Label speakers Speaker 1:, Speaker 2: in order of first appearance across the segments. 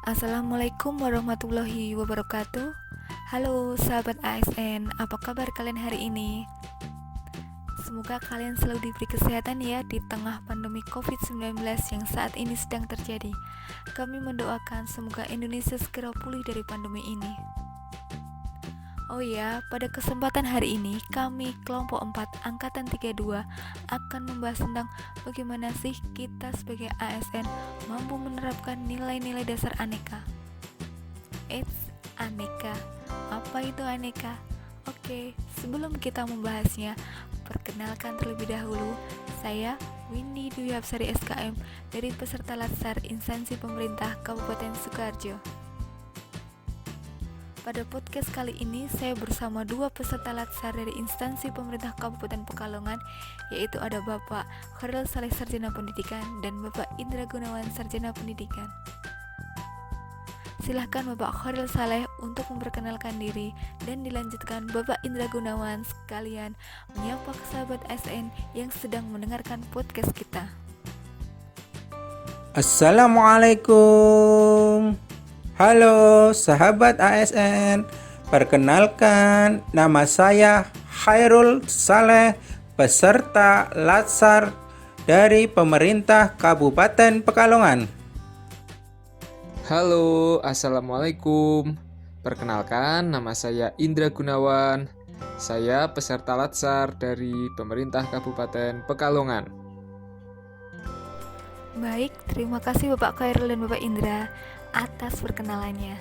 Speaker 1: Assalamualaikum warahmatullahi wabarakatuh. Halo sahabat ASN, apa kabar kalian hari ini? Semoga kalian selalu diberi kesehatan ya di tengah pandemi COVID-19 yang saat ini sedang terjadi. Kami mendoakan semoga Indonesia segera pulih dari pandemi ini. Oh ya, pada kesempatan hari ini kami kelompok 4 angkatan 32 akan membahas tentang bagaimana sih kita sebagai ASN mampu menerapkan nilai-nilai dasar aneka. Aneka. Apa itu aneka? Oke, sebelum kita membahasnya, perkenalkan terlebih dahulu, saya Windy Dwi Hapsari SKM dari peserta Latsar Instansi Pemerintah Kabupaten Sukoharjo. Pada podcast kali ini, saya bersama dua peserta Latsar dari instansi pemerintah Kabupaten Pekalongan, yaitu ada Bapak Khairul Saleh Sarjana Pendidikan dan Bapak Indra Gunawan Sarjana Pendidikan. Silahkan Bapak Khairul Saleh untuk memperkenalkan diri dan dilanjutkan Bapak Indra Gunawan sekalian menyapa sahabat ASN yang sedang mendengarkan podcast kita.
Speaker 2: Assalamualaikum. Halo sahabat ASN, perkenalkan nama saya Khairul Saleh, peserta Latsar dari pemerintah Kabupaten Pekalongan.
Speaker 3: Halo, Assalamualaikum. Perkenalkan, nama saya Indra Gunawan. Saya peserta Latsar dari pemerintah Kabupaten Pekalongan.
Speaker 1: Baik, terima kasih Bapak Khairul dan Bapak Indra atas perkenalannya.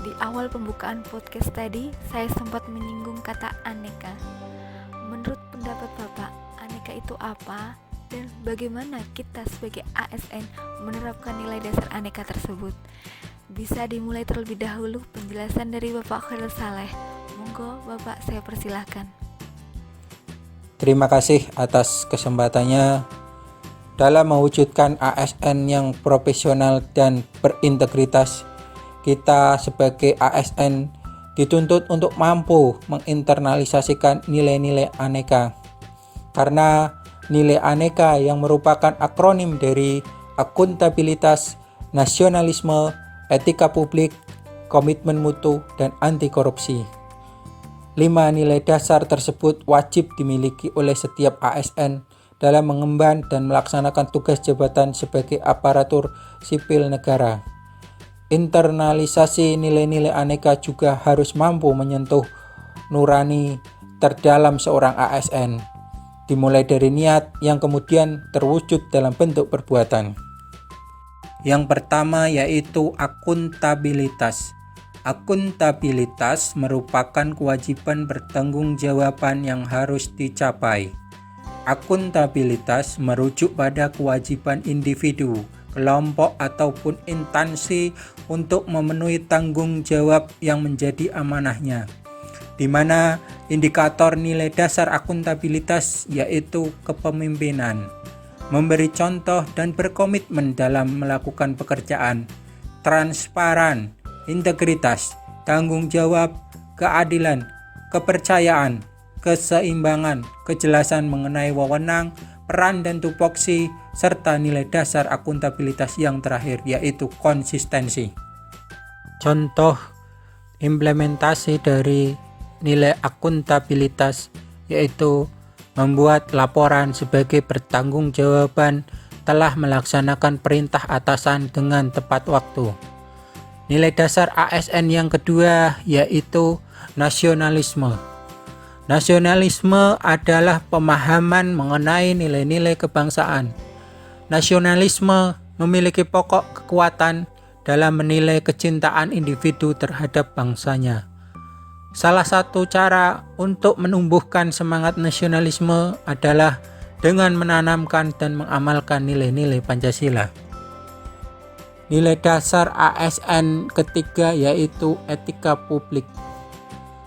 Speaker 1: Di awal pembukaan podcast tadi, saya sempat menyinggung kata aneka. Menurut pendapat Bapak, aneka itu apa? Dan bagaimana kita sebagai ASN menerapkan nilai dasar aneka tersebut? Bisa dimulai terlebih dahulu penjelasan dari Bapak Khairul Saleh. Monggo Bapak, saya persilahkan.
Speaker 2: Terima kasih atas kesempatannya. Dalam mewujudkan ASN yang profesional dan berintegritas, kita sebagai ASN dituntut untuk mampu menginternalisasikan nilai-nilai aneka. Karena nilai aneka yang merupakan akronim dari akuntabilitas, nasionalisme, etika publik, komitmen mutu, dan anti korupsi. 5 nilai dasar tersebut wajib dimiliki oleh setiap ASN dalam mengemban dan melaksanakan tugas jabatan sebagai aparatur sipil negara. Internalisasi nilai-nilai aneka juga harus mampu menyentuh nurani terdalam seorang ASN, dimulai dari niat yang kemudian terwujud dalam bentuk perbuatan. Yang pertama yaitu akuntabilitas. Akuntabilitas merupakan kewajiban pertanggungjawaban yang harus dicapai. Akuntabilitas merujuk pada kewajiban individu, kelompok ataupun instansi untuk memenuhi tanggung jawab yang menjadi amanahnya, di mana indikator nilai dasar akuntabilitas yaitu kepemimpinan, memberi contoh dan berkomitmen dalam melakukan pekerjaan, transparan, integritas, tanggung jawab, keadilan, kepercayaan, keseimbangan, kejelasan mengenai wewenang, peran dan tupoksi, serta nilai dasar akuntabilitas yang terakhir yaitu konsistensi. Contoh implementasi dari nilai akuntabilitas yaitu membuat laporan sebagai pertanggungjawaban telah melaksanakan perintah atasan dengan tepat waktu. Nilai dasar ASN yang kedua yaitu nasionalisme. Nasionalisme adalah pemahaman mengenai nilai-nilai kebangsaan. Nasionalisme memiliki pokok kekuatan dalam menilai kecintaan individu terhadap bangsanya. Salah satu cara untuk menumbuhkan semangat nasionalisme adalah dengan menanamkan dan mengamalkan nilai-nilai Pancasila. Nilai dasar ASN ketiga yaitu etika publik.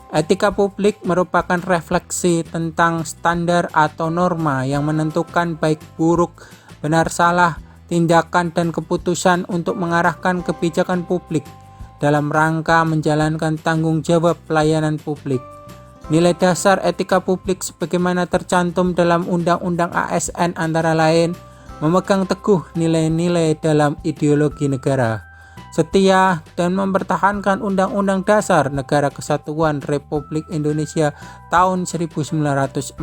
Speaker 2: Etika publik merupakan refleksi tentang standar atau norma yang menentukan baik buruk, benar salah, tindakan dan keputusan untuk mengarahkan kebijakan publik dalam rangka menjalankan tanggung jawab pelayanan publik. Nilai dasar etika publik sebagaimana tercantum dalam Undang-Undang ASN antara lain memegang teguh nilai-nilai dalam ideologi negara, setia, dan mempertahankan Undang-Undang Dasar Negara Kesatuan Republik Indonesia tahun 1945,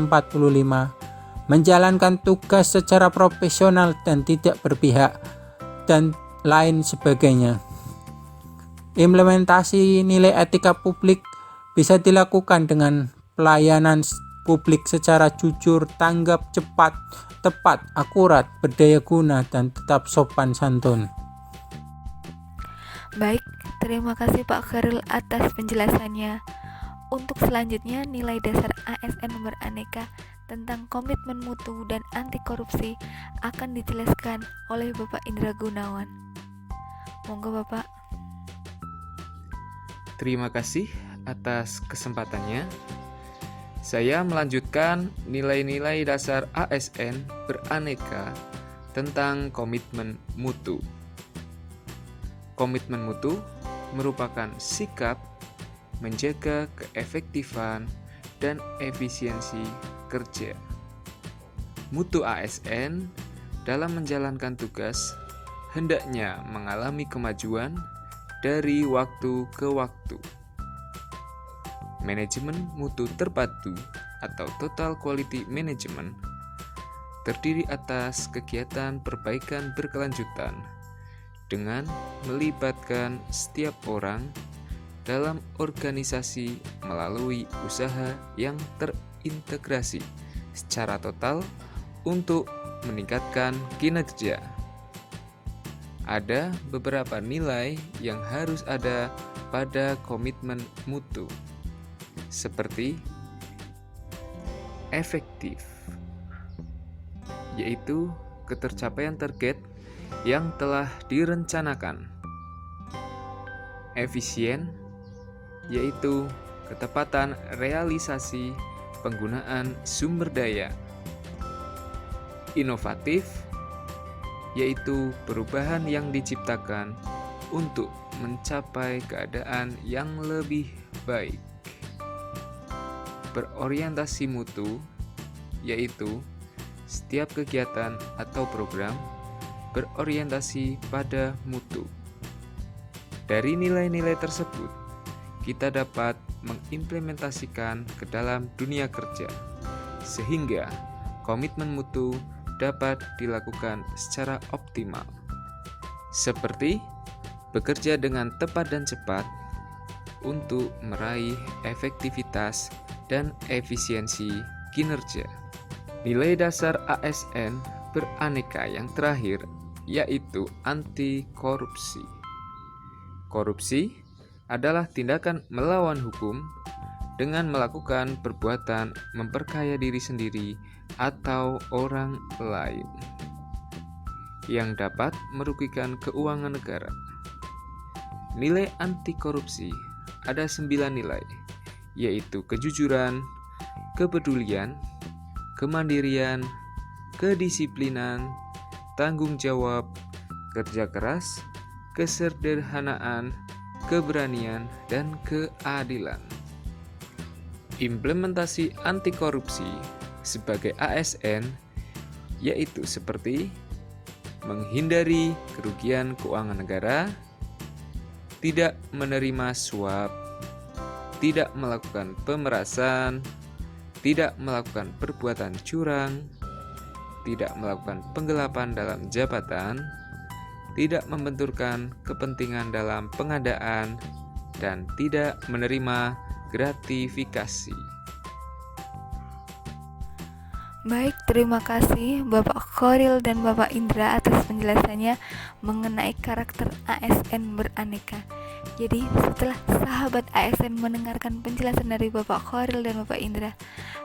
Speaker 2: menjalankan tugas secara profesional dan tidak berpihak, dan lain sebagainya. Implementasi nilai etika publik bisa dilakukan dengan pelayanan publik secara jujur, tanggap, cepat, tepat, akurat, berdaya guna, dan tetap sopan santun.
Speaker 1: Baik, terima kasih Pak Khairil atas penjelasannya. Untuk selanjutnya, nilai dasar ASN beraneka tentang komitmen mutu dan anti korupsi akan dijelaskan oleh Bapak Indra Gunawan. Monggo Bapak.
Speaker 3: Terima kasih atas kesempatannya. Saya melanjutkan nilai-nilai dasar ASN beraneka tentang komitmen mutu. Komitmen mutu merupakan sikap menjaga keefektifan dan efisiensi kerja. Mutu ASN dalam menjalankan tugas hendaknya mengalami kemajuan dari waktu ke waktu. Manajemen mutu terpadu atau Total Quality Management terdiri atas kegiatan perbaikan berkelanjutan dengan melibatkan setiap orang dalam organisasi melalui usaha yang terintegrasi secara total untuk meningkatkan kinerja. Ada beberapa nilai yang harus ada pada komitmen mutu, seperti efektif, yaitu ketercapaian target yang telah direncanakan. Efisien, yaitu ketepatan realisasi penggunaan sumber daya. Inovatif, yaitu perubahan yang diciptakan untuk mencapai keadaan yang lebih baik. Berorientasi mutu, yaitu setiap kegiatan atau program berorientasi pada mutu. Dari nilai-nilai tersebut, kita dapat mengimplementasikan ke dalam dunia kerja, sehingga komitmen mutu dapat dilakukan secara optimal, seperti bekerja dengan tepat dan cepat untuk meraih efektivitas dan efisiensi kinerja. Nilai dasar ASN beraneka yang terakhir yaitu anti korupsi. Korupsi adalah tindakan melawan hukum dengan melakukan perbuatan memperkaya diri sendiri atau orang lain yang dapat merugikan keuangan negara. Nilai anti korupsi ada 9 nilai, yaitu kejujuran, kepedulian, kemandirian, kedisiplinan, tanggung jawab, kerja keras, kesederhanaan, keberanian, dan keadilan. Implementasi anti korupsi sebagai ASN yaitu seperti menghindari kerugian keuangan negara, tidak menerima suap, tidak melakukan pemerasan, tidak melakukan perbuatan curang, tidak melakukan penggelapan dalam jabatan, tidak membenturkan kepentingan dalam pengadaan, dan tidak menerima gratifikasi.
Speaker 1: Baik, terima kasih Bapak Khairil dan Bapak Indra atas penjelasannya mengenai karakter ASN beraneka. Jadi, setelah sahabat ASN mendengarkan penjelasan dari Bapak Khairil dan Bapak Indra,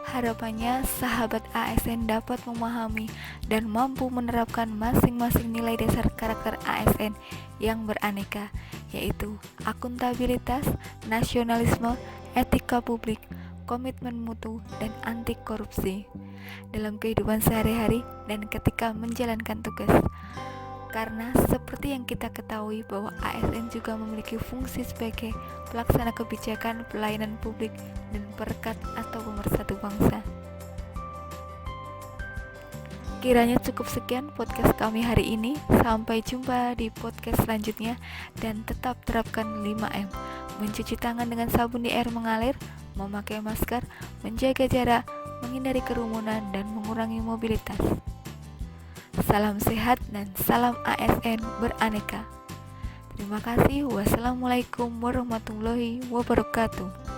Speaker 1: harapannya sahabat ASN dapat memahami dan mampu menerapkan masing-masing nilai dasar karakter ASN yang beraneka, yaitu akuntabilitas, nasionalisme, etika publik, komitmen mutu, dan anti korupsi dalam kehidupan sehari-hari dan ketika menjalankan tugas. Karena seperti yang kita ketahui bahwa ASN juga memiliki fungsi sebagai pelaksana kebijakan, pelayanan publik, dan perekat atau pemersatu bangsa. Kiranya cukup sekian podcast kami hari ini. Sampai jumpa di podcast selanjutnya. Dan tetap terapkan 5M. Mencuci tangan dengan sabun di air mengalir, memakai masker, menjaga jarak, menghindari kerumunan, dan mengurangi mobilitas. Salam sehat dan salam ASN beraneka. Terima kasih. Wassalamualaikum warahmatullahi wabarakatuh.